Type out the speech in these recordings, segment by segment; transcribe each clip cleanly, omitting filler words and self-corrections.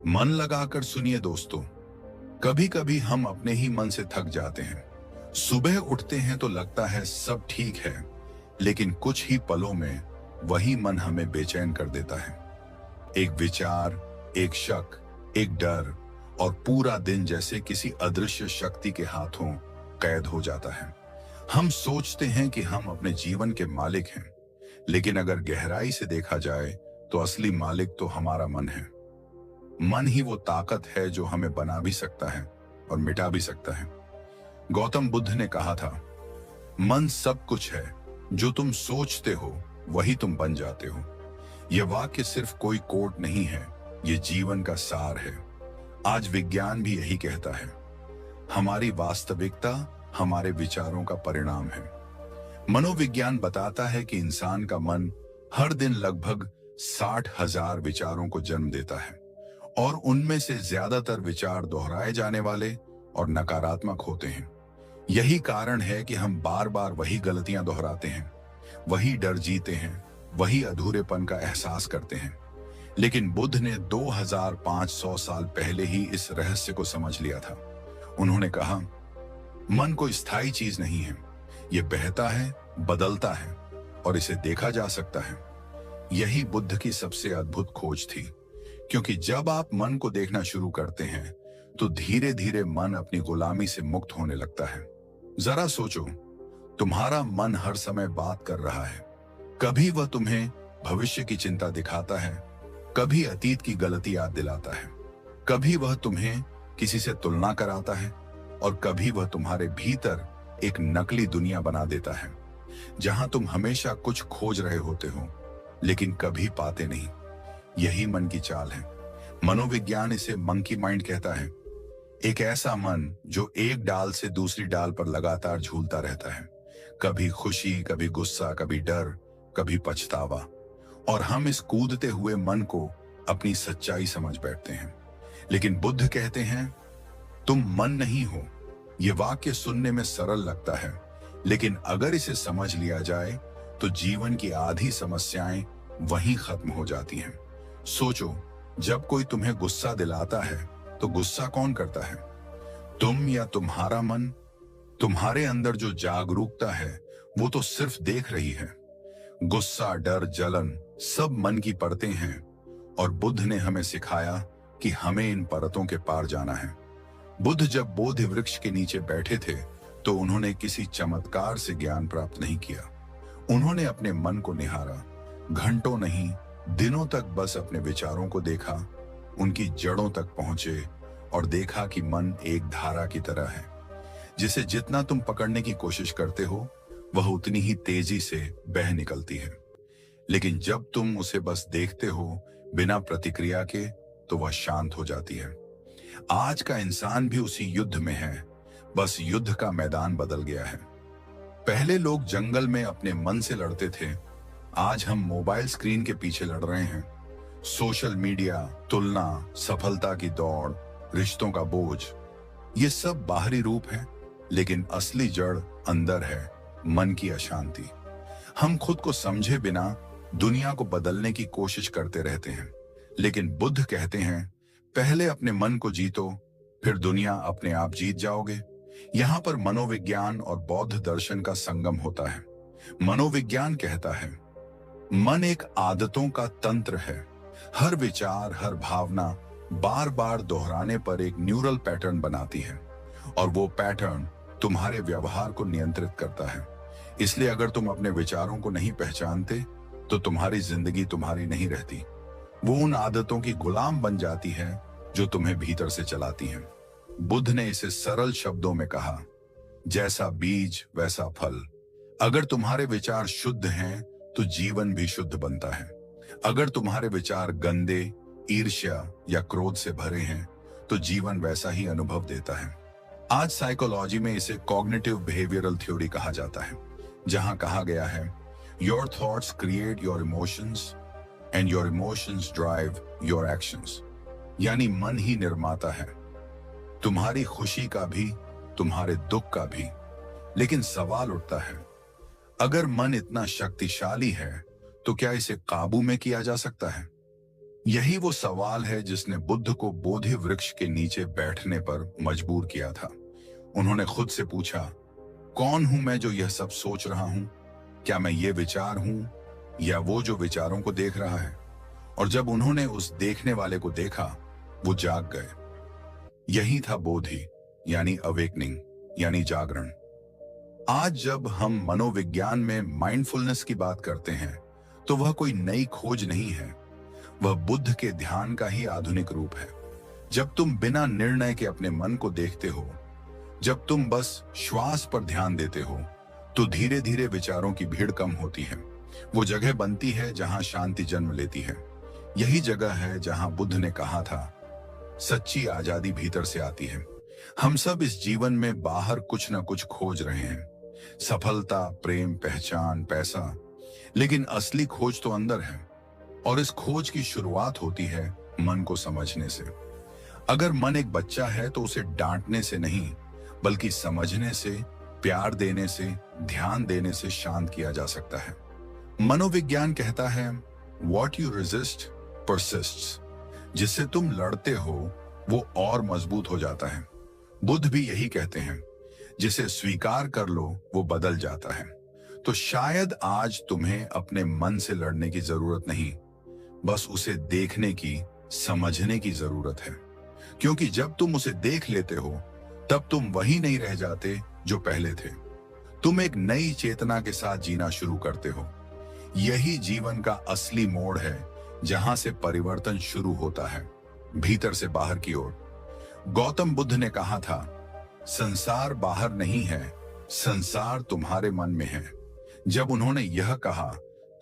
मन लगाकर सुनिए दोस्तों। कभी कभी हम अपने ही मन से थक जाते हैं। सुबह उठते हैं तो लगता है सब ठीक है, लेकिन कुछ ही पलों में वही मन हमें बेचैन कर देता है। एक विचार, एक शक, एक डर, और पूरा दिन जैसे किसी अदृश्य शक्ति के हाथों कैद हो जाता है। हम सोचते हैं कि हम अपने जीवन के मालिक हैं, लेकिन अगर गहराई से देखा जाए तो असली मालिक तो हमारा मन है। मन ही वो ताकत है जो हमें बना भी सकता है और मिटा भी सकता है। गौतम बुद्ध ने कहा था, मन सब कुछ है, जो तुम सोचते हो वही तुम बन जाते हो। यह वाक्य सिर्फ कोई कोट नहीं है, ये जीवन का सार है। आज विज्ञान भी यही कहता है, हमारी वास्तविकता हमारे विचारों का परिणाम है। मनोविज्ञान बताता है कि इंसान का मन हर दिन लगभग 60,000 विचारों को जन्म देता है, और उनमें से ज्यादातर विचार दोहराए जाने वाले और नकारात्मक होते हैं। यही कारण है कि हम बार बार वही गलतियां दोहराते हैं, वही डर जीते हैं, वही अधूरेपन का एहसास करते हैं। लेकिन बुद्ध ने 2500 साल पहले ही इस रहस्य को समझ लिया था। उन्होंने कहा, मन कोई स्थायी चीज नहीं है, ये बहता है, बदलता है, और इसे देखा जा सकता है। यही बुद्ध की सबसे अद्भुत खोज थी, क्योंकि जब आप मन को देखना शुरू करते हैं तो धीरे धीरे मन अपनी गुलामी से मुक्त होने लगता है। जरा सोचो, तुम्हारा मन हर समय बात कर रहा है। कभी वह तुम्हें भविष्य की चिंता दिखाता है, कभी अतीत की गलती याद दिलाता है, कभी वह तुम्हें किसी से तुलना कराता है, और कभी वह तुम्हारे भीतर एक नकली दुनिया बना देता है, जहां तुम हमेशा कुछ खोज रहे होते हो लेकिन कभी पाते नहीं। यही मन की चाल है। मनोविज्ञान इसे मंकी माइंड कहता है। एक ऐसा मन जो एक डाल से दूसरी डाल पर लगातार झूलता रहता है, कभी खुशी, कभी गुस्सा, कभी डर, कभी पछतावा, और हम इस कूदते हुए मन को अपनी सच्चाई समझ बैठते हैं। लेकिन बुद्ध कहते हैं, तुम मन नहीं हो। यह वाक्य सुनने में सरल लगता है, लेकिन अगर इसे समझ लिया जाए तो जीवन की आधी समस्याएं वहीं खत्म हो जाती हैं। सोचो, जब कोई तुम्हें गुस्सा दिलाता है तो गुस्सा कौन करता है? तुम या तुम्हारा मन? तुम्हारे अंदर जो जागरूकता है वो तो सिर्फ देख रही है। गुस्सा, डर, जलन सब मन की परतें हैं, और बुद्ध ने हमें सिखाया कि हमें इन परतों के पार जाना है। बुद्ध जब बोधि वृक्ष के नीचे बैठे थे तो उन्होंने किसी चमत्कार से ज्ञान प्राप्त नहीं किया। उन्होंने अपने मन को निहारा, घंटों नहीं दिनों तक बस अपने विचारों को देखा, उनकी जड़ों तक पहुंचे और देखा कि मन एक धारा की तरह है, जिसे जितना तुम पकड़ने की कोशिश करते हो वह उतनी ही तेजी से बह निकलती है। लेकिन जब तुम उसे बस देखते हो बिना प्रतिक्रिया के, तो वह शांत हो जाती है। आज का इंसान भी उसी युद्ध में है, बस युद्ध का मैदान बदल गया है। पहले लोग जंगल में अपने मन से लड़ते थे, आज हम मोबाइल स्क्रीन के पीछे लड़ रहे हैं। सोशल मीडिया, तुलना, सफलता की दौड़, रिश्तों का बोझ, ये सब बाहरी रूप है, लेकिन असली जड़ अंदर है, मन की अशांति। हम खुद को समझे बिना दुनिया को बदलने की कोशिश करते रहते हैं, लेकिन बुद्ध कहते हैं, पहले अपने मन को जीतो, फिर दुनिया अपने आप जीत जाओगे। यहाँ पर मनोविज्ञान और बौद्ध दर्शन का संगम होता है। मनोविज्ञान कहता है, मन एक आदतों का तंत्र है। हर विचार, हर भावना बार बार दोहराने पर एक न्यूरल पैटर्न बनाती है, और वो पैटर्न तुम्हारे व्यवहार को नियंत्रित करता है। इसलिए अगर तुम अपने विचारों को नहीं पहचानते तो तुम्हारी जिंदगी तुम्हारी नहीं रहती। वो उन आदतों की गुलाम बन जाती है जो तुम्हें भीतर से चलाती हैं। बुद्ध ने इसे सरल शब्दों में कहा, जैसा बीज वैसा फल। अगर तुम्हारे विचार शुद्ध हैं तो जीवन भी शुद्ध बनता है। अगर तुम्हारे विचार गंदे, ईर्ष्या या क्रोध से भरे हैं तो जीवन वैसा ही अनुभव देता है। आज साइकोलॉजी में इसे कॉग्निटिव बिहेवियरल थ्योरी कहा जाता है, जहां कहा गया है, your thoughts create your emotions and your emotions drive your actions. यानी मन ही निर्माता है, तुम्हारी खुशी का भी, तुम्हारे दुख का भी। लेकिन सवाल उठता है, अगर मन इतना शक्तिशाली है तो क्या इसे काबू में किया जा सकता है? यही वो सवाल है जिसने बुद्ध को बोधि वृक्ष के नीचे बैठने पर मजबूर किया था। उन्होंने खुद से पूछा, कौन हूं मैं जो यह सब सोच रहा हूं? क्या मैं ये विचार हूं या वो जो विचारों को देख रहा है? और जब उन्होंने उस देखने वाले को देखा, वो जाग गए। यही था बोधि, यानी अवेकनिंग, यानी जागरण। आज जब हम मनोविज्ञान में माइंडफुलनेस की बात करते हैं, तो वह कोई नई खोज नहीं है। वह बुद्ध के ध्यान का ही आधुनिक रूप है। जब तुम बिना निर्णय के अपने मन को देखते हो, जब तुम बस श्वास पर ध्यान देते हो, तो धीरे धीरे विचारों की भीड़ कम होती है। वो जगह बनती है जहां शांति जन्म लेती है। यही जगह है जहां बुद्ध ने कहा था, सच्ची आजादी भीतर से आती है। हम सब इस जीवन में बाहर कुछ न कुछ खोज रहे हैं, सफलता, प्रेम, पहचान, पैसा, लेकिन असली खोज तो अंदर है। और इस खोज की शुरुआत होती है मन को समझने से। अगर मन एक बच्चा है तो उसे डांटने से नहीं, बल्कि समझने से, प्यार देने से, ध्यान देने से शांत किया जा सकता है। मनोविज्ञान कहता है, वॉट यू रेजिस्ट परसिस्ट्स। जिससे तुम लड़ते हो वो और मजबूत हो जाता है। बुद्ध भी यही कहते हैं, जिसे स्वीकार कर लो वो बदल जाता है। तो शायद आज तुम्हें अपने मन से लड़ने की जरूरत नहीं, बस उसे देखने की, समझने की जरूरत है। क्योंकि जब तुम उसे देख लेते हो, तब तुम वही नहीं रह जाते जो पहले थे। तुम एक नई चेतना के साथ जीना शुरू करते हो। यही जीवन का असली मोड़ है, जहां से परिवर्तन शुरू होता है, भीतर से बाहर की ओर। गौतम बुद्ध ने कहा था, संसार बाहर नहीं है, संसार तुम्हारे मन में है। जब उन्होंने यह कहा,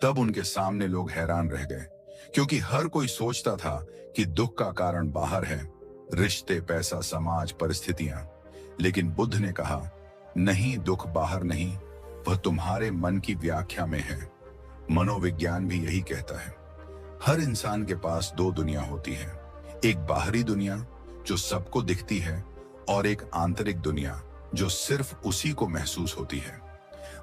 तब उनके सामने लोग हैरान रह गए, क्योंकि हर कोई सोचता था कि दुख का कारण बाहर है, रिश्ते, पैसा, समाज, परिस्थितियां। लेकिन बुद्ध ने कहा, नहीं, दुख बाहर नहीं, वह तुम्हारे मन की व्याख्या में है। मनोविज्ञान भी यही कहता है। हर इंसान के पास दो दुनिया होती है, एक बाहरी दुनिया जो सबको दिखती है, और एक आंतरिक दुनिया जो सिर्फ उसी को महसूस होती है।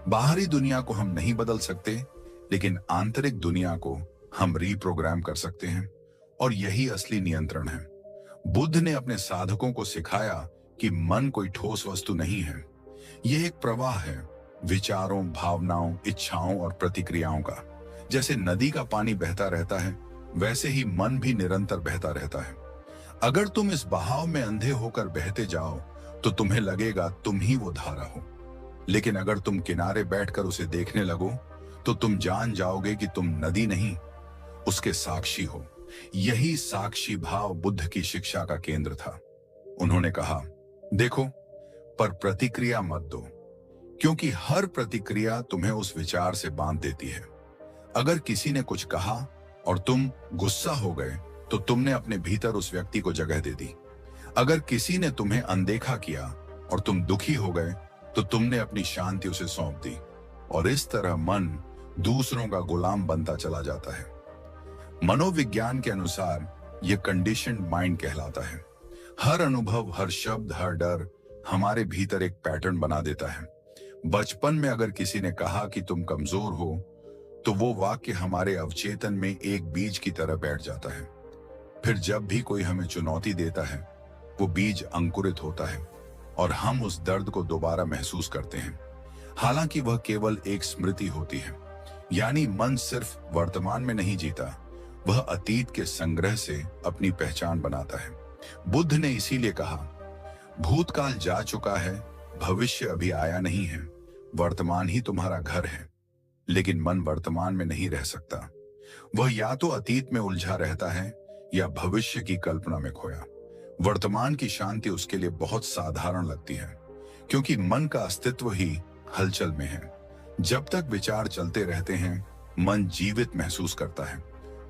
बाहरी दुनिया को हम नहीं बदल सकते, लेकिन आंतरिक दुनिया को हम रीप्रोग्राम कर सकते हैं, और यही असली नियंत्रण है। बुद्ध ने अपने साधकों को सिखाया कि मन कोई ठोस वस्तु नहीं है। यह एक प्रवाह है, विचारों, भावनाओं, इच्छाओं और प्रतिक्रियाओं का। जैसे नदी का पानी बहता रहता है, वैसे ही मन भी निरंतर बहता रहता है। अगर तुम इस बहाव में अंधे होकर बहते जाओ, तो तुम्हें लगेगा तुम ही वो धारा हो। लेकिन अगर तुम किनारे बैठकर उसे देखने लगो, तो तुम जान जाओगे कि तुम नदी नहीं, उसके साक्षी हो। यही साक्षी भाव बुद्ध की शिक्षा का केंद्र था। उन्होंने कहा, देखो, पर प्रतिक्रिया मत दो, क्योंकि हर प्रतिक्रिया तुम्हें उस विचार से बांध देती है। अगर किसी ने कुछ कहा और तुम गुस्सा हो गए, तो तुमने अपने भीतर उस व्यक्ति को जगह दे दी। अगर किसी ने तुम्हें अनदेखा किया और तुम दुखी हो गए, तो तुमने अपनी शांति उसे सौंप दी। और इस तरह मन दूसरों का गुलाम बनता चला जाता है। मनोविज्ञान के अनुसार यह कंडीशन्ड माइंड कहलाता है। हर अनुभव, हर शब्द, हर डर हमारे भीतर एक पैटर्न बना देता है। बचपन में अगर किसी ने कहा कि तुम कमजोर हो, तो वो वाक्य हमारे अवचेतन में एक बीज की तरह बैठ जाता है। फिर जब भी कोई हमें चुनौती देता है, वो बीज अंकुरित होता है और हम उस दर्द को दोबारा महसूस करते हैं। हालांकि वह केवल एक स्मृति होती है। यानी मन सिर्फ वर्तमान में नहीं जीता, वह अतीत के संग्रह से अपनी पहचान बनाता है। बुद्ध ने इसीलिए कहा, भूतकाल जा चुका है, भविष्य अभी आया नहीं है, वर्तमान ही तुम्हारा घर है। लेकिन मन वर्तमान में नहीं रह सकता। वह या तो अतीत में उलझा रहता है या भविष्य की कल्पना में खोया। वर्तमान की शांति उसके लिए बहुत साधारण लगती है, क्योंकि मन का अस्तित्व ही हलचल में है। जब तक विचार चलते रहते हैं, मन जीवित महसूस करता है,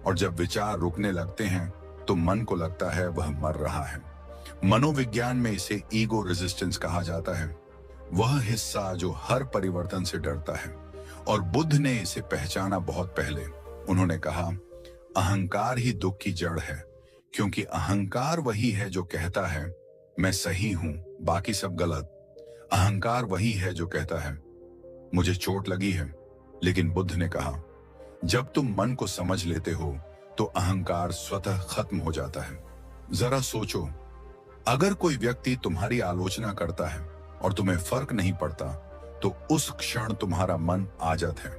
और जब विचार रुकने लगते हैं, तो मन को लगता है वह मर रहा है। मनोविज्ञान में इसे ईगो रेजिस्टेंस कहा जाता है, वह हिस्सा जो हर परिवर्तन से डरता है। और बुद्ध ने इसे पहचाना बहुत पहले। उन्होंने कहा, अहंकार ही दुख की जड़ है, क्योंकि अहंकार वही है जो कहता है मैं सही हूं, बाकी सब गलत। अहंकार वही है जो कहता है मुझे चोट लगी है। लेकिन बुद्ध ने कहा, जब तुम मन को समझ लेते हो, तो अहंकार स्वतः खत्म हो जाता है। जरा सोचो, अगर कोई व्यक्ति तुम्हारी आलोचना करता है और तुम्हें फर्क नहीं पड़ता, तो उस क्षण तुम्हारा मन आजत है।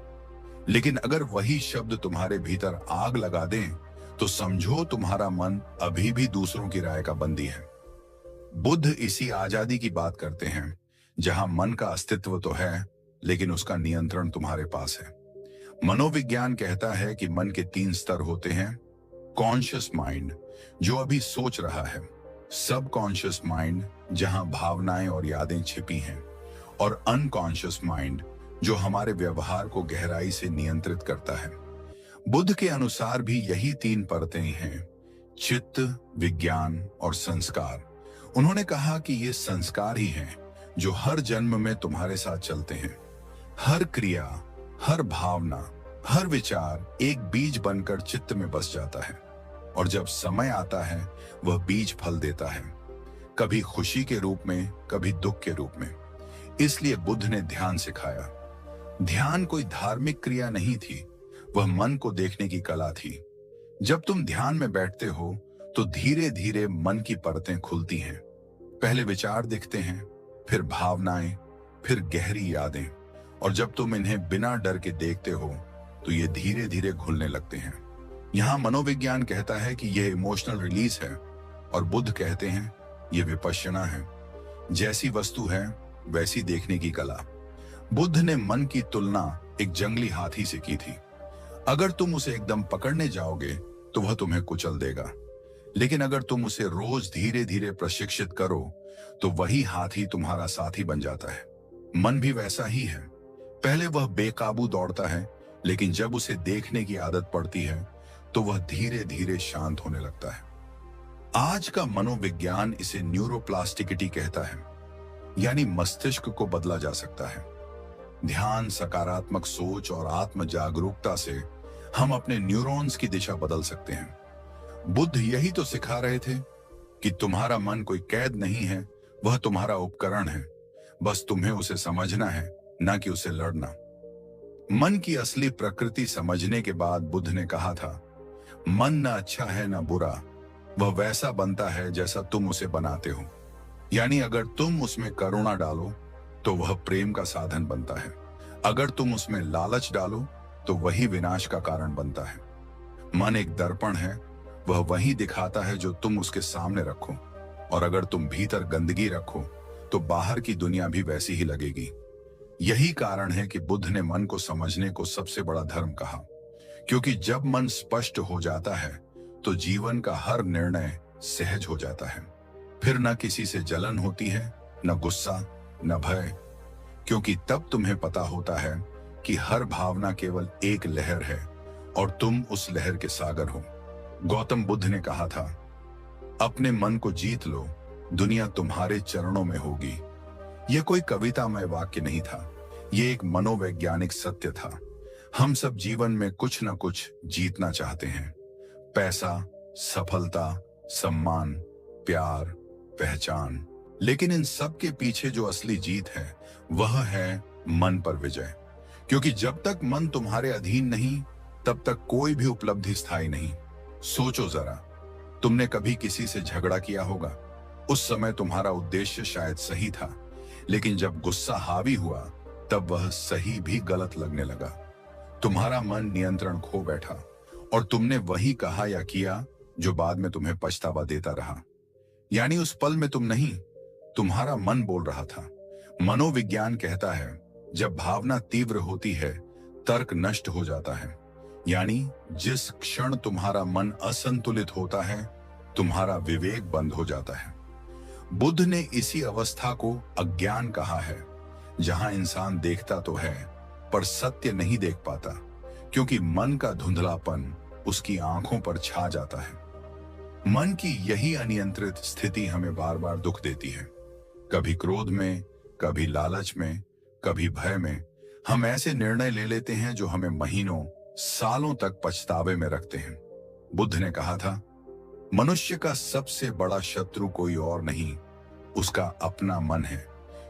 लेकिन अगर वही शब्द तुम्हारे भीतर आग लगा दें, तो समझो तुम्हारा मन अभी भी दूसरों की राय का बंदी है। बुद्ध इसी आजादी की बात करते हैं, जहां मन का अस्तित्व तो है, लेकिन उसका नियंत्रण तुम्हारे पास है। मनोविज्ञान कहता है कि मन के 3 स्तर होते हैं। कॉन्शियस माइंड, जो अभी सोच रहा है, सब कॉन्शियस माइंड, जहां भावनाएं और यादें छिपी हैं, और अनकॉन्शियस माइंड, जो हमारे व्यवहार को गहराई से नियंत्रित करता है। बुद्ध के अनुसार भी यही 3 परतें हैं, चित्त, विज्ञान और संस्कार। उन्होंने कहा कि ये संस्कार ही हैं जो हर जन्म में तुम्हारे साथ चलते हैं। हर क्रिया, हर भावना, हर विचार एक बीज बनकर चित्त में बस जाता है, और जब समय आता है वह बीज फल देता है, कभी खुशी के रूप में, कभी दुख के रूप में। इसलिए बुद्ध ने ध्यान सिखाया। ध्यान कोई धार्मिक क्रिया नहीं थी, वह मन को देखने की कला थी। जब तुम ध्यान में बैठते हो तो धीरे धीरे मन की परतें खुलती हैं। पहले विचार दिखते हैं, फिर भावनाएं, फिर गहरी यादें, और जब तुम इन्हें बिना डर के देखते हो तो ये धीरे धीरे खुलने लगते हैं। यहाँ मनोविज्ञान कहता है कि यह इमोशनल रिलीज है, और बुद्ध कहते हैं यह विपश्यना है। जैसी वस्तु है वैसी देखने की कला। बुद्ध ने मन की तुलना एक जंगली हाथी से की थी। अगर तुम उसे एकदम पकड़ने जाओगे तो वह तुम्हें कुचल देगा, लेकिन अगर तुम उसे रोज धीरे धीरे प्रशिक्षित करो तो वही हाथी तुम्हारा साथी बन जाता है। मन भी वैसा ही है। पहले वह बेकाबू दौड़ता है, लेकिन जब उसे देखने की आदत पड़ती है तो वह धीरे धीरे शांत होने लगता है। आज का मनोविज्ञान इसे न्यूरोप्लास्टिसिटी कहता है, यानी मस्तिष्क को बदला जा सकता है। ध्यान, सकारात्मक सोच और आत्म जागरूकता से हम अपने न्यूरॉन्स की दिशा बदल सकते हैं। बुद्ध यही तो सिखा रहे थे कि तुम्हारा मन कोई कैद नहीं है, वह तुम्हारा उपकरण है। बस तुम्हें उसे समझना है, ना कि उसे लड़ना। मन की असली प्रकृति समझने के बाद बुद्ध ने कहा था, मन न अच्छा है न बुरा, वह वैसा बनता है जैसा तुम उसे बनाते हो। यानी अगर तुम उसमें करुणा डालो तो वह प्रेम का साधन बनता है। अगर तुम उसमें लालच डालो तो वही विनाश का कारण बनता है। मन एक दर्पण है, वह वही दिखाता है जो तुम उसके सामने रखो, और अगर तुम भीतर गंदगी रखो तो बाहर की दुनिया भी वैसी ही लगेगी। यही कारण है कि बुद्ध ने मन को समझने को सबसे बड़ा धर्म कहा, क्योंकि जब मन स्पष्ट हो जाता है तो जीवन का हर निर्णय सहज हो जाता है। फिर न किसी से जलन होती है, न गुस्सा, न भय, क्योंकि तब तुम्हें पता होता है कि हर भावना केवल एक लहर है और तुम उस लहर के सागर हो। गौतम बुद्ध ने कहा था, अपने मन को जीत लो, दुनिया तुम्हारे चरणों में होगी। यह कोई कवितामय वाक्य नहीं था, यह एक मनोवैज्ञानिक सत्य था। हम सब जीवन में कुछ न कुछ जीतना चाहते हैं। पैसा, सफलता, सम्मान, प्यार, पहचान। लेकिन इन सब के पीछे जो असली जीत है वह है मन पर विजय। क्योंकि जब तक मन तुम्हारे अधीन नहीं, तब तक कोई भी उपलब्धि स्थायी नहीं। सोचो जरा, तुमने कभी किसी से झगड़ा किया होगा। उस समय तुम्हारा उद्देश्य शायद सही था, लेकिन जब गुस्सा हावी हुआ तब वह सही भी गलत लगने लगा। तुम्हारा मन नियंत्रण खो बैठा और तुमने वही कहा या किया जो बाद में तुम्हें पछतावा देता रहा। यानी उस पल में तुम नहीं, तुम्हारा मन बोल रहा था। मनोविज्ञान कहता है, जब भावना तीव्र होती है, तर्क नष्ट हो जाता है। यानी जिस क्षण तुम्हारा मन असंतुलित होता है, तुम्हारा विवेक बंद हो जाता है। बुद्ध ने इसी अवस्था को अज्ञान कहा है, जहां इंसान देखता तो है पर सत्य नहीं देख पाता, क्योंकि मन का धुंधलापन उसकी आंखों पर छा जाता है। मन की यही अनियंत्रित स्थिति हमें बार बार दुख देती है। कभी क्रोध में, कभी लालच में, कभी भय में हम ऐसे निर्णय ले लेते हैं जो हमें महीनों, सालों तक पछतावे में रखते हैं। बुद्ध ने कहा था, मनुष्य का सबसे बड़ा शत्रु कोई और नहीं, उसका अपना मन है।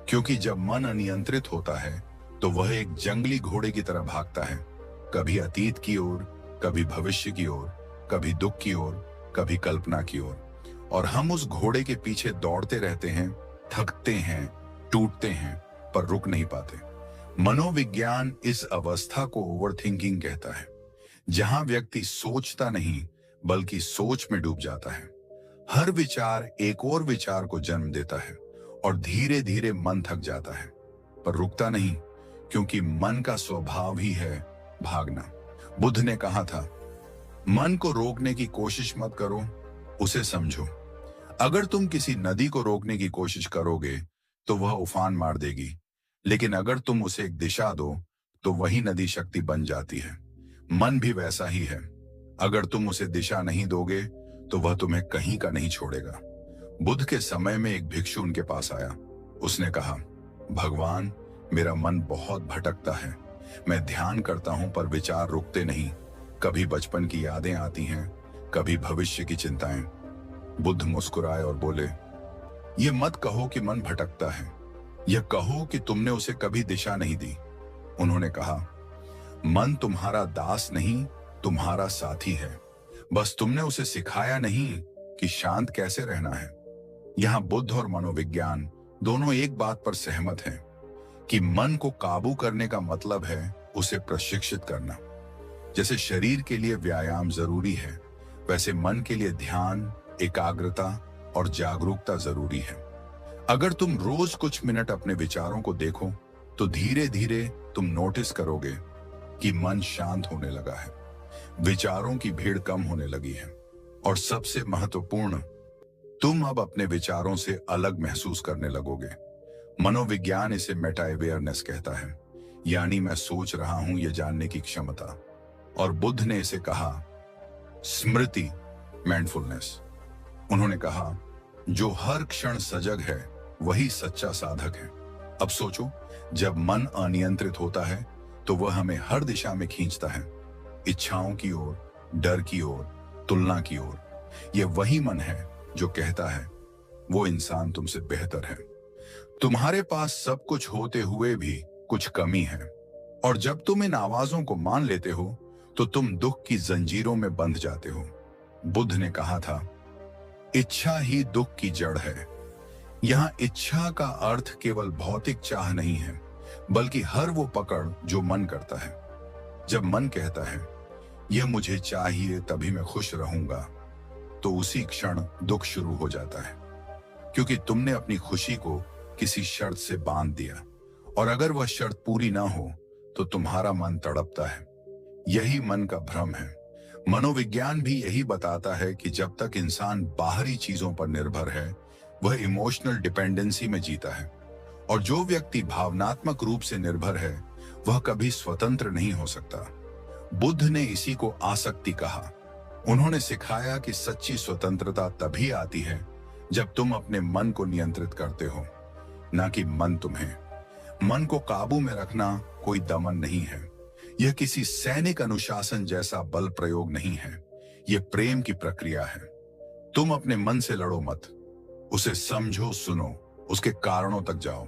क्योंकि जब मन अनियंत्रित होता है तो वह एक जंगली घोड़े की तरह भागता है, कभी अतीत की ओर, कभी भविष्य की ओर, कभी दुख की ओर, कभी कल्पना की ओर, और हम उस घोड़े के पीछे दौड़ते रहते हैं, थकते हैं, टूटते हैं, पर रुक नहीं पाते। मनोविज्ञान इस अवस्था को ओवरथिंकिंग कहता है, जहां व्यक्ति सोचता नहीं बल्कि सोच में डूब जाता है। हर विचार एक और विचार को जन्म देता है और धीरे धीरे मन थक जाता है, पर रुकता नहीं, क्योंकि मन का स्वभाव ही है भागना। बुद्ध ने कहा था, मन को रोकने की कोशिश मत करो, उसे समझो। अगर तुम किसी नदी को रोकने की कोशिश करोगे तो वह उफान मार देगी, लेकिन अगर तुम उसे एक दिशा दो तो वही नदी शक्ति बन जाती है। मन भी वैसा ही है, अगर तुम उसे दिशा नहीं दोगे तो वह तुम्हें कहीं का नहीं छोड़ेगा। बुद्ध के समय में एक भिक्षु उनके पास आया। उसने कहा, भगवान, मेरा मन बहुत भटकता है। मैं ध्यान करता हूं पर विचार रुकते नहीं। कभी बचपन की यादें आती हैं, कभी भविष्य की चिंताएं। बुद्ध मुस्कुराए और बोले, ये मत कहो कि मन भटकता है, यह कहो कि तुमने उसे कभी दिशा नहीं दी। उन्होंने कहा, मन तुम्हारा दास नहीं, तुम्हारा साथी है। बस तुमने उसे सिखाया नहीं कि शांत कैसे रहना है। यहां बुद्ध और मनोविज्ञान दोनों एक बात पर सहमत हैं कि मन को काबू करने का मतलब है उसे प्रशिक्षित करना। जैसे शरीर के लिए व्यायाम जरूरी है, वैसे मन के लिए ध्यान, एकाग्रता और जागरूकता जरूरी है। अगर तुम रोज कुछ मिनट अपने विचारों को देखो तो धीरे धीरे तुम नोटिस करोगे कि मन शांत होने लगा है, विचारों की भीड़ कम होने लगी है, और सबसे महत्वपूर्ण, तुम अब अपने विचारों से अलग महसूस करने लगोगे। मनोविज्ञान इसे मेटा अवेयरनेस कहता है, यानी मैं सोच रहा हूं यह जानने की क्षमता। और बुद्ध ने इसे कहा स्मृति, माइंडफुलनेस। उन्होंने कहा, जो हर क्षण सजग है वही सच्चा साधक है। अब सोचो, जब मन अनियंत्रित होता है तो वह हमें हर दिशा में खींचता है, इच्छाओं की ओर, डर की ओर, तुलना की ओर। यह वही मन है जो कहता है वो इंसान तुमसे बेहतर है। तुम्हारे पास सब कुछ होते हुए भी कुछ कमी है, और जब तुम इन आवाजों को मान लेते हो तो तुम दुख की जंजीरों में बंध जाते हो। बुद्ध ने कहा था, इच्छा ही दुख की जड़ है। यहां इच्छा का अर्थ केवल भौतिक चाह नहीं है, बल्कि हर वो पकड़ जो मन करता है। जब मन कहता है यह मुझे चाहिए तभी मैं खुश रहूंगा, तो उसी क्षण दुख शुरू हो जाता है, क्योंकि तुमने अपनी खुशी को किसी शर्त से बांध दिया, और अगर वह शर्त पूरी ना हो तो तुम्हारा मन तड़पता है। यही मन का भ्रम है। मनोविज्ञान भी यही बताता है कि जब तक इंसान बाहरी चीजों पर निर्भर है वह इमोशनल डिपेंडेंसी में जीता है, और जो व्यक्ति भावनात्मक रूप से निर्भर है वह कभी स्वतंत्र नहीं हो सकता। बुद्ध ने इसी को आसक्ति कहा। उन्होंने सिखाया कि सच्ची स्वतंत्रता तभी आती है जब तुम अपने मन को नियंत्रित करते हो, ना कि मन तुम्हें। मन को काबू में रखना कोई दमन नहीं है, यह किसी सैनिक अनुशासन जैसा बल प्रयोग नहीं है, यह प्रेम की प्रक्रिया है। तुम अपने मन से लड़ो मत, उसे समझो, सुनो, उसके कारणों तक जाओ।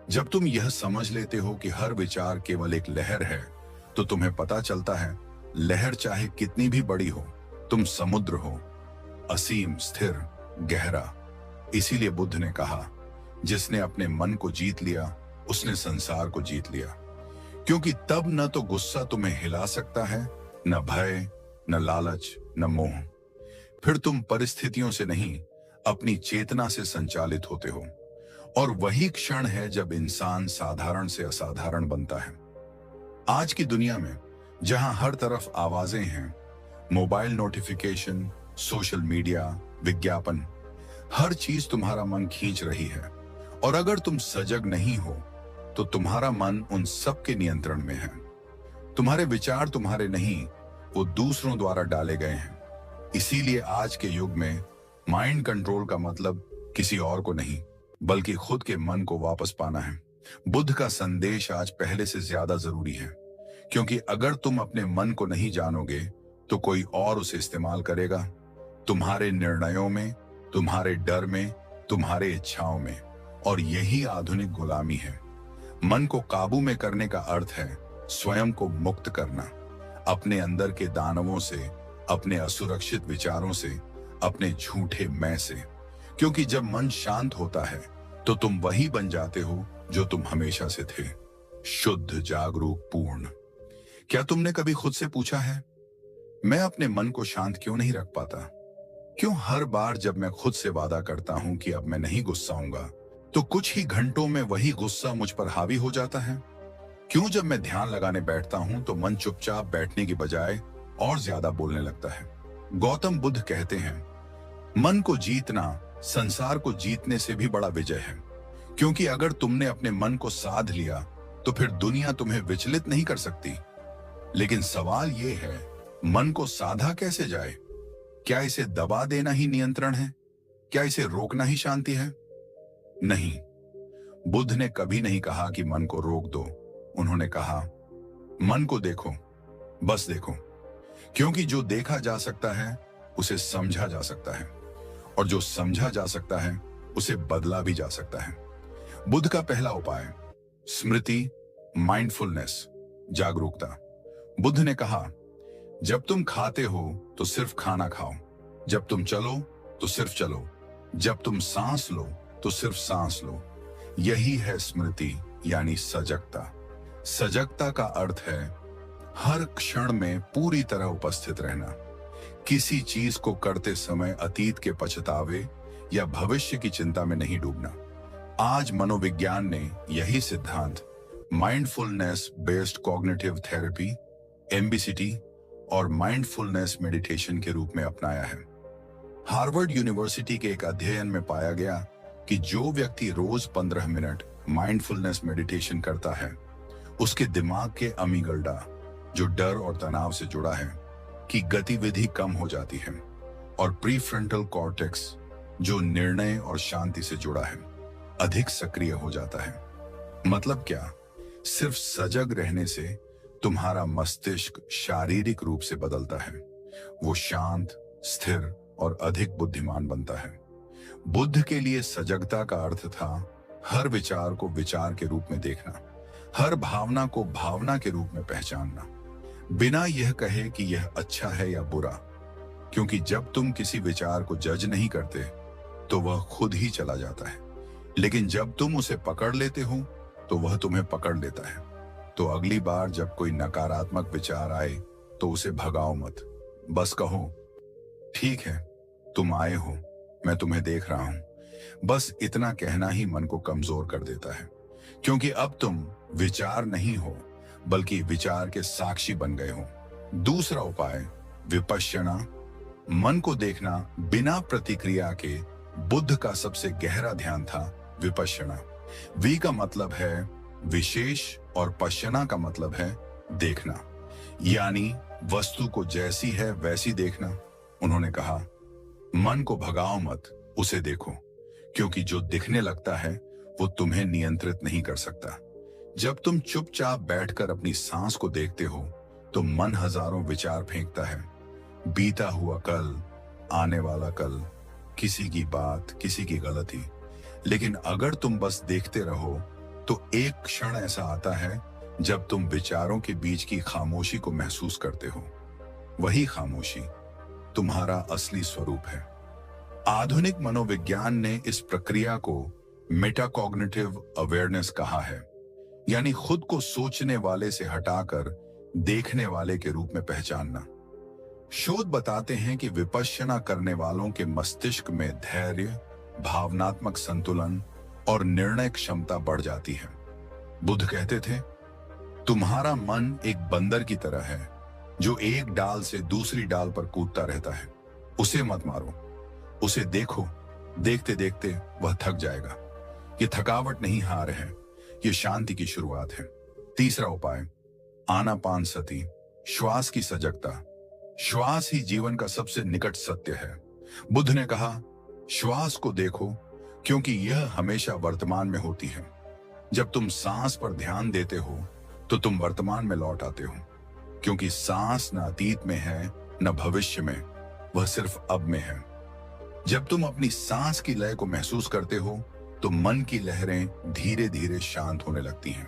जब तुम यह समझ लेते हो कि हर विचार केवल एक लहर है, तो तुम्हें पता चलता है लहर चाहे कितनी भी बड़ी हो, तुम समुद्र हो, असीम, स्थिर, गहरा। इसीलिए बुद्ध ने कहा, जिसने अपने मन को जीत लिया उसने संसार को जीत लिया। क्योंकि तब न तो गुस्सा तुम्हें हिला सकता है, न भय, न लालच, न मोह। फिर तुम परिस्थितियों से नहीं, अपनी चेतना से संचालित होते हो, और वही क्षण है जब इंसान साधारण से असाधारण बनता है। आज की दुनिया में जहां हर तरफ आवाजें हैं, मोबाइल नोटिफिकेशन, सोशल मीडिया, विज्ञापन, हर चीज तुम्हारा मन खींच रही है, और अगर तुम सजग नहीं हो तो तुम्हारा मन उन सब के नियंत्रण में है। तुम्हारे विचार तुम्हारे नहीं, वो दूसरों द्वारा डाले गए हैं। इसीलिए आज के युग में माइंड कंट्रोल का मतलब किसी और को नहीं, बल्कि खुद के मन को वापस पाना है। बुद्ध का संदेश आज पहले से ज्यादा जरूरी है, क्योंकि अगर तुम अपने मन को नहीं जानोगे तो कोई और उसे इस्तेमाल करेगा, तुम्हारे निर्णयों में, तुम्हारे डर में, तुम्हारे इच्छाओं में। और यही आधुनिक गुलामी है। मन को काबू में करने का अर्थ है स्वयं को मुक्त करना, अपने अंदर के दानवों से, अपने असुरक्षित विचारों से, अपने झूठे मैं से। क्योंकि जब मन शांत होता है तो तुम वही बन जाते हो जो तुम हमेशा से थे, शुद्ध, जागरूक, पूर्ण। क्या तुमने कभी खुद से पूछा है, मैं अपने मन को शांत क्यों नहीं रख पाता? क्यों हर बार जब मैं खुद से वादा करता हूं कि अब मैं नहीं गुस्साऊंगा, तो कुछ ही घंटों में वही गुस्सा मुझ पर हावी हो जाता है? क्यों जब मैं ध्यान लगाने बैठता हूं तो मन चुपचाप बैठने की बजाय और ज्यादा बोलने लगता है? गौतम बुद्ध कहते हैं, मन को जीतना संसार को जीतने से भी बड़ा विजय है। क्योंकि अगर तुमने अपने मन को साध लिया तो फिर दुनिया तुम्हें विचलित नहीं कर सकती। लेकिन सवाल यह है, मन को साधा कैसे जाए? क्या इसे दबा देना ही नियंत्रण है? क्या इसे रोकना ही शांति है? नहीं, बुद्ध ने कभी नहीं कहा कि मन को रोक दो। उन्होंने कहा, मन को देखो, बस देखो। क्योंकि जो देखा जा सकता है उसे समझा जा सकता है, और जो समझा जा सकता है उसे बदला भी जा सकता है। बुद्ध का पहला उपाय, स्मृति, माइंडफुलनेस, जागरूकता। बुद्ध ने कहा, जब तुम खाते हो तो सिर्फ खाना खाओ, जब तुम चलो तो सिर्फ चलो, जब तुम सांस लो तो सिर्फ सांस लो। यही है स्मृति, यानी सजगता। सजगता का अर्थ है हर क्षण में पूरी तरह उपस्थित रहना। किसी चीज को करते समय अतीत के पछतावे या भविष्य की चिंता में नहीं डूबना। आज मनोविज्ञान ने यही सिद्धांत mindfulness based cognitive therapy, MBCT और माइंडफुलनेस मेडिटेशन के रूप में अपनाया है। हार्वर्ड यूनिवर्सिटी के एक अध्ययन में पाया गया कि जो व्यक्ति रोज 15 मिनट माइंडफुलनेस मेडिटेशन करता है, उसके दिमाग के अमीगडाला, जो डर और तनाव से जुड़ा है, की गतिविधि कम हो जाती है, और प्रीफ्रंटल कॉर्टेक्स, जो निर्णय और शांति से जुड़ा है, अधिक सक्रिय हो जाता है। मतलब क्या? सिर्फ सजग रहने से तुम्हारा मस्तिष्क शारीरिक रूप से बदलता है। वो शांत, स्थिर और अधिक बुद्धिमान बनता है। बुद्ध के लिए सजगता का अर्थ था हर विचार को विचार के रूप में देखना, हर भावना को भावना के रूप में पहचानना, बिना यह कहे कि यह अच्छा है या बुरा। क्योंकि जब तुम किसी विचार को जज नहीं करते तो वह खुद ही चला जाता है, लेकिन जब तुम उसे पकड़ लेते हो तो वह तुम्हें पकड़ लेता है। तो अगली बार जब कोई नकारात्मक विचार आए तो उसे भगाओ मत, बस कहो, ठीक है, तुम आए हो, मैं तुम्हें देख रहा हूं। बस इतना कहना ही मन को कमजोर कर देता है, क्योंकि अब तुम विचार नहीं हो बल्कि विचार के साक्षी बन गए हो। दूसरा उपाय, विपश्यना, मन को देखना बिना प्रतिक्रिया के। बुद्ध का सबसे गहरा ध्यान था विपश्यना। वी का मतलब है विशेष और पश्यना का मतलब है देखना, यानी वस्तु को जैसी है वैसी देखना। उन्होंने कहा, मन को भगाओ मत, उसे देखो, क्योंकि जो दिखने लगता है वो तुम्हें नियंत्रित नहीं कर सकता। जब तुम चुपचाप बैठकर अपनी सांस को देखते हो तो मन हजारों विचार फेंकता है, बीता हुआ कल, आने वाला कल, किसी की बात, किसी की गलती। लेकिन अगर तुम बस देखते रहो तो एक क्षण ऐसा आता है जब तुम विचारों के बीच की खामोशी को महसूस करते हो। वही खामोशी तुम्हारा असली स्वरूप है। आधुनिक मनोविज्ञान ने इस प्रक्रिया को मेटाकॉग्निटिव अवेयरनेस कहा है, यानी खुद को सोचने वाले से हटाकर देखने वाले के रूप में पहचानना। शोध बताते हैं कि विपश्यना करने वालों के मस्तिष्क में धैर्य, भावनात्मक संतुलन और निर्णय क्षमता बढ़ जाती है। बुद्ध कहते थे, तुम्हारा मन एक बंदर की तरह है जो एक डाल से दूसरी डाल पर कूदता रहता है। उसे मत मारो, उसे देखो। देखते देखते वह थक जाएगा। ये थकावट नहीं, हार है, ये शांति की शुरुआत है। तीसरा उपाय, आनापानसति, श्वास की सजगता। श्वास ही जीवन का सबसे निकट सत्य है। बुद्ध ने कहा, श्वास को देखो, क्योंकि यह हमेशा वर्तमान में होती है। जब तुम सांस पर ध्यान देते हो तो तुम वर्तमान में लौट आते हो, क्योंकि सांस न अतीत में है न भविष्य में, वह सिर्फ अब में है। जब तुम अपनी सांस की लय को महसूस करते हो तो मन की लहरें धीरे धीरे शांत होने लगती हैं।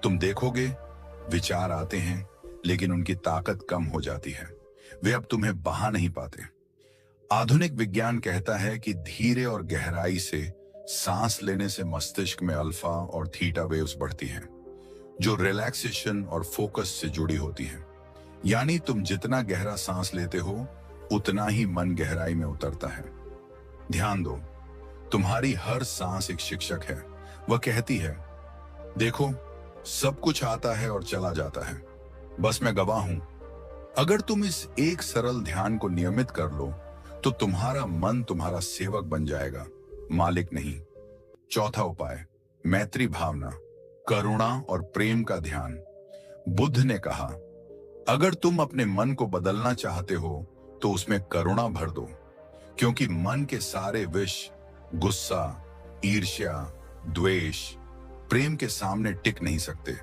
तुम देखोगे, विचार आते हैं लेकिन उनकी ताकत कम हो जाती है। वे अब तुम्हें बहा नहीं पाते। आधुनिक विज्ञान कहता है कि धीरे और गहराई से सांस लेने से मस्तिष्क में अल्फा और थीटा वेव्स बढ़ती हैं, जो रिलैक्सेशन और फोकस से जुड़ी होती हैं। यानी तुम जितना गहरा सांस लेते हो, उतना ही मन गहराई में उतरता है। ध्यान दो, तुम्हारी हर सांस एक शिक्षक है। वह कहती है, देखो, सब कुछ आता है और चला जाता है, बस मैं गवाह हूं। अगर तुम इस एक सरल ध्यान को नियमित कर लो, तो तुम्हारा मन तुम्हारा सेवक बन जाएगा, मालिक नहीं। चौथा उपाय, मैत्री भावना, करुणा और प्रेम का ध्यान। बुद्ध ने कहा, अगर तुम अपने मन को बदलना चाहते हो तो उसमें करुणा भर दो, क्योंकि मन के सारे विष, गुस्सा, ईर्ष्या, द्वेष, प्रेम के सामने टिक नहीं सकते।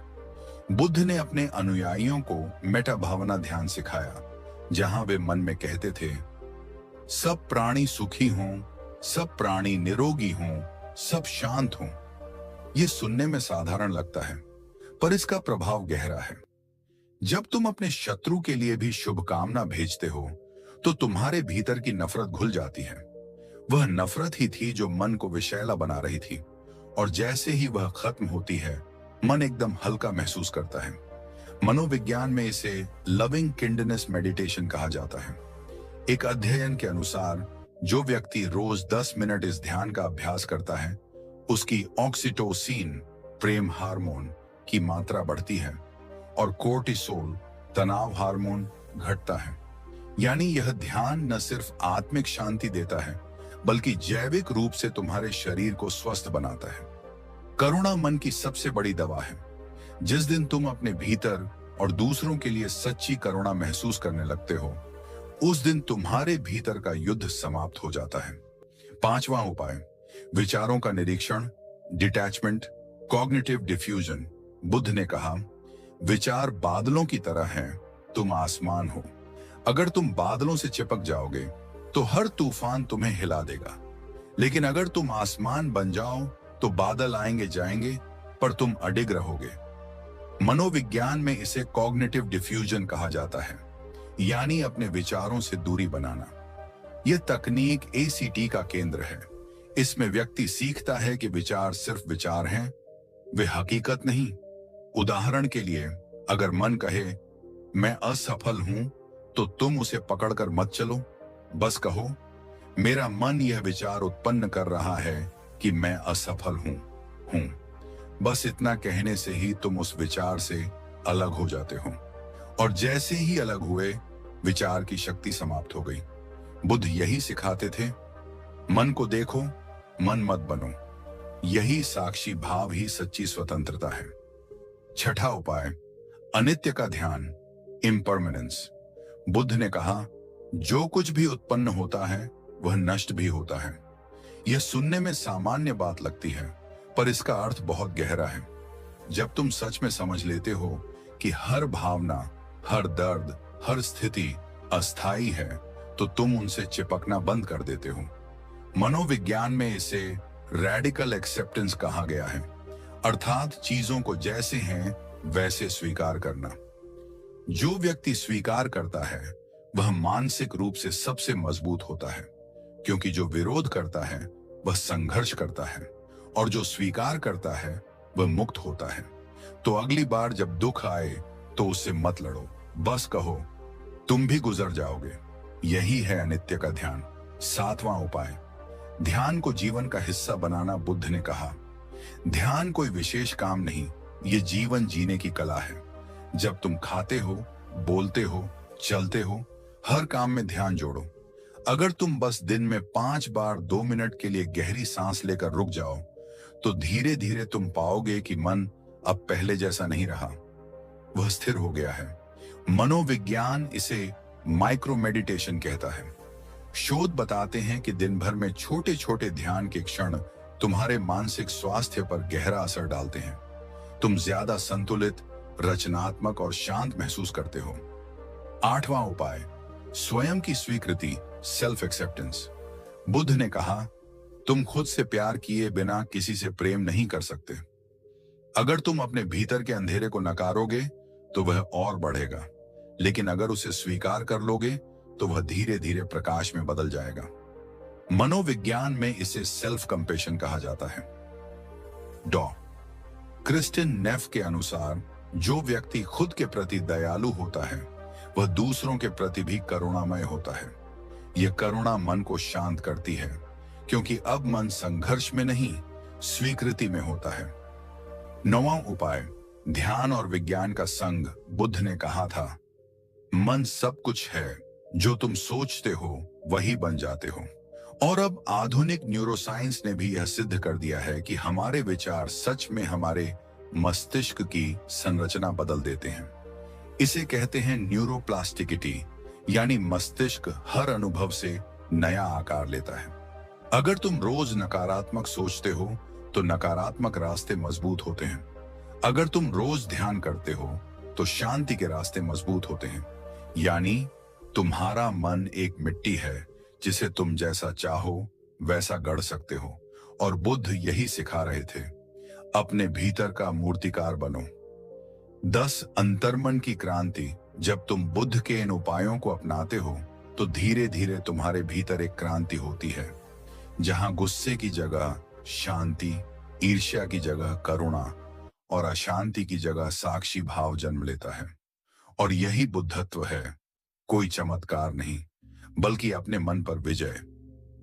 बुद्ध ने अपने अनुयायियों को मेटा भावना ध्यान सिखाया, जहां वे मन में कहते थे, सब प्राणी सुखी हों, सब प्राणी निरोगी हों, सब शांत हों। यह सुनने में साधारण लगता है, पर इसका प्रभाव गहरा है। जब तुम अपने शत्रु के लिए भी शुभकामना भेजते हो, तो तुम्हारे भीतर की नफरत घुल जाती है। वह नफरत ही थी जो मन को विषैला बना रही थी, और जैसे ही वह खत्म होती है, मन एकदम हल्का महसूस करता है। मनोविज्ञान में इसे लविंग किंडनेस मेडिटेशन कहा जाता है। एक अध्ययन के अनुसार जो व्यक्ति रोज 10 मिनट इस ध्यान का अभ्यास करता है, उसकी ऑक्सीटोसिन, प्रेम हार्मोन की मात्रा बढ़ती है और कोर्टिसोल, तनाव हार्मोन, घटता है। यानी यह ध्यान न सिर्फ आत्मिक शांति देता है, बल्कि जैविक रूप से तुम्हारे शरीर को स्वस्थ बनाता है। करुणा मन की सबसे बड़ी दवा है। जिस दिन तुम अपने भीतर और दूसरों के लिए सच्ची करुणा महसूस करने लगते हो, उस दिन तुम्हारे भीतर का युद्ध समाप्त हो जाता है। पांचवा उपाय, विचारों का निरीक्षण, डिटैचमेंट, कॉग्निटिव डिफ्यूजन। बुद्ध ने कहा, विचार बादलों की तरह हैं, तुम आसमान हो। अगर तुम बादलों से चिपक जाओगे तो हर तूफान तुम्हें हिला देगा, लेकिन अगर तुम आसमान बन जाओ तो बादल आएंगे जाएंगे, पर तुम अडिग रहोगे। मनोविज्ञान में इसे कॉग्निटिव डिफ्यूजन कहा जाता है, यानी अपने विचारों से दूरी बनाना। यह तकनीक ACT का केंद्र है। इसमें व्यक्ति सीखता है कि विचार सिर्फ विचार हैं, वे हकीकत नहीं। उदाहरण के लिए, अगर मन कहे मैं असफल हूं, तो तुम उसे पकड़कर मत चलो, बस कहो, मेरा मन यह विचार उत्पन्न कर रहा है कि मैं असफल हूं। बस इतना कहने से ही तुम उस विचार से अलग हो जाते हो, और जैसे ही अलग हुए, विचार की शक्ति समाप्त हो गई। बुद्ध यही सिखाते थे, मन को देखो, मन मत बनो। यही साक्षी भाव ही सच्ची स्वतंत्रता है। छठा उपाय, अनित्य का ध्यान, इम्परमानेंस। बुद्ध ने कहा, जो कुछ भी उत्पन्न होता है वह नष्ट भी होता है। यह सुनने में सामान्य बात लगती है, पर इसका अर्थ बहुत गहरा है। जब तुम सच में समझ लेते हो कि हर भावना, हर दर्द, हर स्थिति अस्थायी है, तो तुम उनसे चिपकना बंद कर देते हो। मनोविज्ञान में इसे रैडिकल एक्सेप्टेंस कहा गया है, अर्थात चीजों को जैसे हैं वैसे स्वीकार करना। जो व्यक्ति स्वीकार करता है वह मानसिक रूप से सबसे मजबूत होता है, क्योंकि जो विरोध करता है वह संघर्ष करता है, और जो स्वीकार करता है वह मुक्त होता है। तो अगली बार जब दुख आए तो उससे मत लड़ो, बस कहो, तुम भी गुजर जाओगे। यही है अनित्य का ध्यान। सातवां उपाय, ध्यान को जीवन का हिस्सा बनाना। बुद्ध ने कहा, ध्यान कोई विशेष काम नहीं, ये जीवन जीने की कला है। जब तुम खाते हो, बोलते हो, चलते हो, हर काम में ध्यान जोड़ो। अगर तुम बस दिन में 5 बार 2 मिनट के लिए गहरी सांस लेकर रुक जाओ, तो धीरे धीरे तुम पाओगे कि मन अब पहले जैसा नहीं रहा, वह स्थिर हो गया है। मनोविज्ञान इसे माइक्रो मेडिटेशन कहता है। शोध बताते हैं कि दिन भर में छोटे छोटे ध्यान के क्षण तुम्हारे मानसिक स्वास्थ्य पर गहरा असर डालते हैं। तुम ज्यादा संतुलित, रचनात्मक और शांत महसूस करते हो। आठवां उपाय, स्वयं की स्वीकृति, सेल्फ एक्सेप्टेंस। बुद्ध ने कहा, तुम खुद से प्यार किए बिना किसी से प्रेम नहीं कर सकते। अगर तुम अपने भीतर के अंधेरे को नकारोगे तो वह और बढ़ेगा, लेकिन अगर उसे स्वीकार कर लोगे तो वह धीरे धीरे प्रकाश में बदल जाएगा। मनोविज्ञान में इसे सेल्फ कंपेशन कहा जाता है। डॉ क्रिस्टिन नेफ के अनुसार जो व्यक्ति खुद के प्रति दयालु होता है वह दूसरों के प्रति भी करुणामय होता है। यह करुणा मन को शांत करती है, क्योंकि अब मन संघर्ष में नहीं, स्वीकृति में होता है। 9वां उपाय, ध्यान और विज्ञान का संग। बुद्ध ने कहा था, मन सब कुछ है, जो तुम सोचते हो वही बन जाते हो। और अब आधुनिक न्यूरोसाइंस ने भी यह सिद्ध कर दिया है कि हमारे विचार सच में हमारे मस्तिष्क की संरचना बदल देते हैं। इसे कहते हैं न्यूरोप्लास्टिसिटी, यानी मस्तिष्क हर अनुभव से नया आकार लेता है। अगर तुम रोज नकारात्मक सोचते हो तो नकारात्मक रास्ते मजबूत होते हैं। अगर तुम रोज ध्यान करते हो तो शांति के रास्ते मजबूत होते हैं। यानी तुम्हारा मन एक मिट्टी है जिसे तुम जैसा चाहो वैसा गढ़ सकते हो। और बुद्ध यही सिखा रहे थे, अपने भीतर का मूर्तिकार बनो। 10 अंतर्मन की क्रांति। जब तुम बुद्ध के इन उपायों को अपनाते हो तो धीरे धीरे तुम्हारे भीतर एक क्रांति होती है, जहां गुस्से की जगह शांति, ईर्ष्या की जगह करुणा और अशांति की जगह साक्षी भाव जन्म लेता है। और यही बुद्धत्व है, कोई चमत्कार नहीं बल्कि अपने मन पर विजय।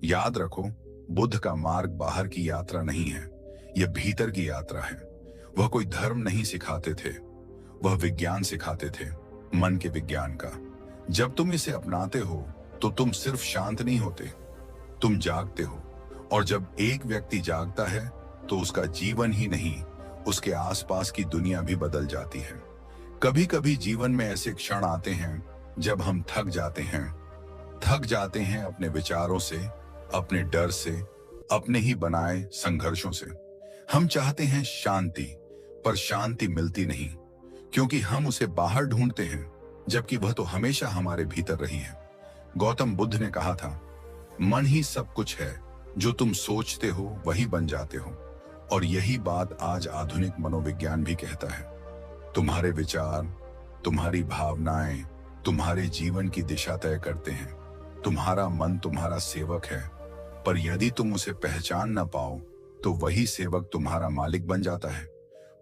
याद रखो, बुद्ध का मार्ग बाहर की यात्रा नहीं है, यह भीतर की यात्रा है। वह कोई धर्म नहीं सिखाते थे, वह विज्ञान सिखाते थे, मन के विज्ञान का। जब तुम इसे अपनाते हो तो तुम सिर्फ शांत नहीं होते, तुम जागते हो। और जब एक व्यक्ति जागता है तो उसका जीवन ही नहीं, उसके आसपास की दुनिया भी बदल जाती है। कभी कभी जीवन में ऐसे क्षण आते हैं जब हम थक जाते हैं अपने विचारों से, अपने डर से, अपने ही बनाए संघर्षों से। हम चाहते हैं शांति, पर शांति मिलती नहीं, क्योंकि हम उसे बाहर ढूंढते हैं, जबकि वह तो हमेशा हमारे भीतर रही है। गौतम बुद्ध ने कहा था, मन ही सब कुछ है, जो तुम सोचते हो वही बन जाते हो। और यही बात आज आधुनिक मनोविज्ञान भी कहता है। तुम्हारे विचार, तुम्हारी भावनाएं तुम्हारे जीवन की दिशा तय करते हैं। तुम्हारा मन तुम्हारा सेवक है, पर यदि तुम उसे पहचान न पाओ तो वही सेवक तुम्हारा मालिक बन जाता है।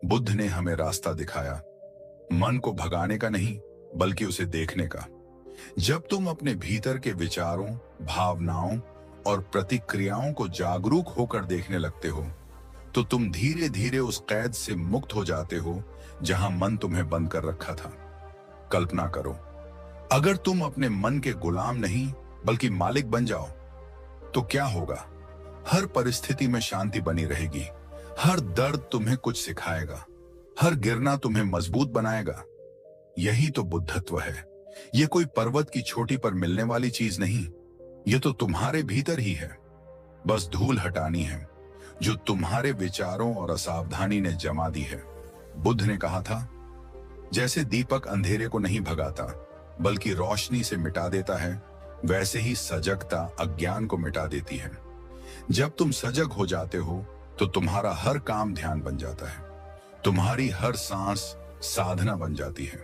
बुद्ध ने हमें रास्ता दिखाया, मन को भगाने का नहीं बल्कि उसे देखने का। जब तुम अपने भीतर के विचारों, भावनाओं और प्रतिक्रियाओं को जागरूक होकर देखने लगते हो तो तुम धीरे धीरे उस कैद से मुक्त हो जाते हो जहां मन तुम्हें बंद कर रखा था। कल्पना करो, अगर तुम अपने मन के गुलाम नहीं बल्कि मालिक बन जाओ तो क्या होगा? हर परिस्थिति में शांति बनी रहेगी, हर दर्द तुम्हें कुछ सिखाएगा, हर गिरना तुम्हें मजबूत बनाएगा। यही तो बुद्धत्व है। यह कोई पर्वत की चोटी पर मिलने वाली चीज नहीं, यह तो तुम्हारे भीतर ही है। बस धूल हटानी है जो तुम्हारे विचारों और असावधानी ने जमा दी है। बुद्ध ने कहा था, जैसे दीपक अंधेरे को नहीं भगाता बल्कि रोशनी से मिटा देता है, वैसे ही सजगता अज्ञान को मिटा देती है। जब तुम सजग हो जाते हो तो तुम्हारा हर काम ध्यान बन जाता है, तुम्हारी हर सांस साधना बन जाती है,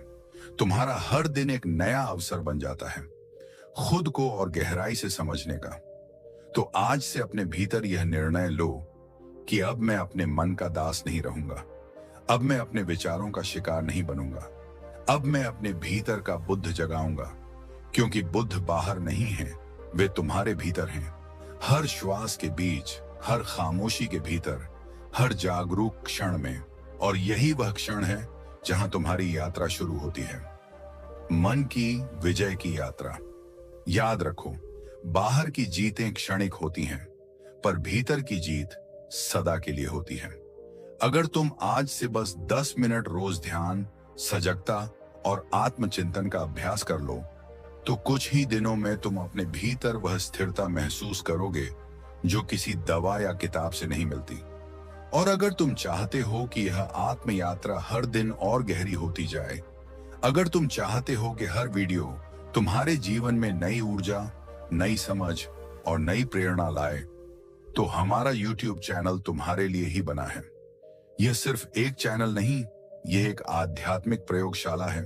तुम्हारा हर दिन एक नया अवसर बन जाता है खुद को और गहराई से समझने का। तो आज से अपने भीतर यह निर्णय लो कि अब मैं अपने मन का दास नहीं रहूंगा, अब मैं अपने विचारों का शिकार नहीं बनूंगा, अब मैं अपने भीतर का बुद्ध जगाऊंगा, क्योंकि बुद्ध बाहर नहीं है, वे तुम्हारे भीतर हैं। हर श्वास के बीच, हर खामोशी के भीतर, हर जागरूक क्षण में। और यही वह क्षण है जहां तुम्हारी यात्रा शुरू होती है, मन की विजय की यात्रा। याद रखो, बाहर की जीतें क्षणिक होती हैं, पर भीतर की जीत सदा के लिए होती है। अगर तुम आज से बस 10 मिनट रोज ध्यान, सजगता और आत्मचिंतन का अभ्यास कर लो तो कुछ ही दिनों में तुम अपने भीतर वह स्थिरता महसूस करोगे जो किसी दवा या किताब से नहीं मिलती। और अगर तुम चाहते हो कि यह आत्म यात्रा हर दिन और गहरी होती जाए, अगर तुम चाहते हो कि हर वीडियो तुम्हारे जीवन में नई ऊर्जा, नई समझ और नई प्रेरणा लाए, तो हमारा YouTube चैनल तुम्हारे लिए ही बना है। यह सिर्फ एक चैनल नहीं, यह एक आध्यात्मिक प्रयोगशाला है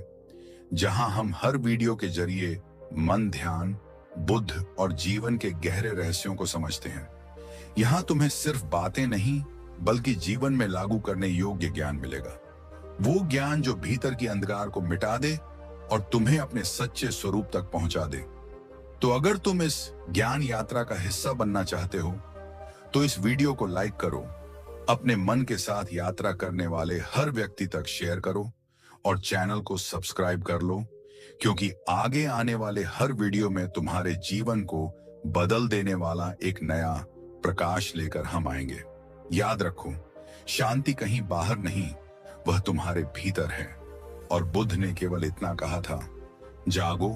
जहां हम हर वीडियो के जरिए मन, ध्यान, बुद्ध और जीवन के गहरे रहस्यों को समझते हैं। यहाँ तुम्हें सिर्फ बातें नहीं बल्कि जीवन में लागू करने योग्य ज्ञान मिलेगा। वो ज्ञान जो भीतर की अंधकार को मिटा दे और तुम्हें अपने सच्चे स्वरूप तक पहुंचा दे। तो अगर तुम इस ज्ञान यात्रा का हिस्सा बनना चाहते हो तो इस वीडियो को लाइक करो, अपने मन के साथ यात्रा करने वाले हर व्यक्ति तक शेयर करो और चैनल को सब्सक्राइब कर लो, क्योंकि आगे आने वाले हर वीडियो में तुम्हारे जीवन को बदल देने वाला एक नया प्रकाश लेकर हम आएंगे। याद रखो, शांति कहीं बाहर नहीं, वह तुम्हारे भीतर है। और बुद्ध ने केवल इतना कहा था, जागो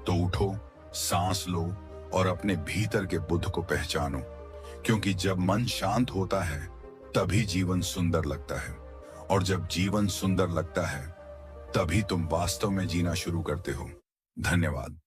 तो उठो, सांस लो और अपने भीतर के बुद्ध को पहचानो, क्योंकि जब मन शांत होता है तभी जीवन सुंदर लगता है, और जब जीवन सुंदर लगता है तभी तुम वास्तव में जीना शुरू करते हो। धन्यवाद।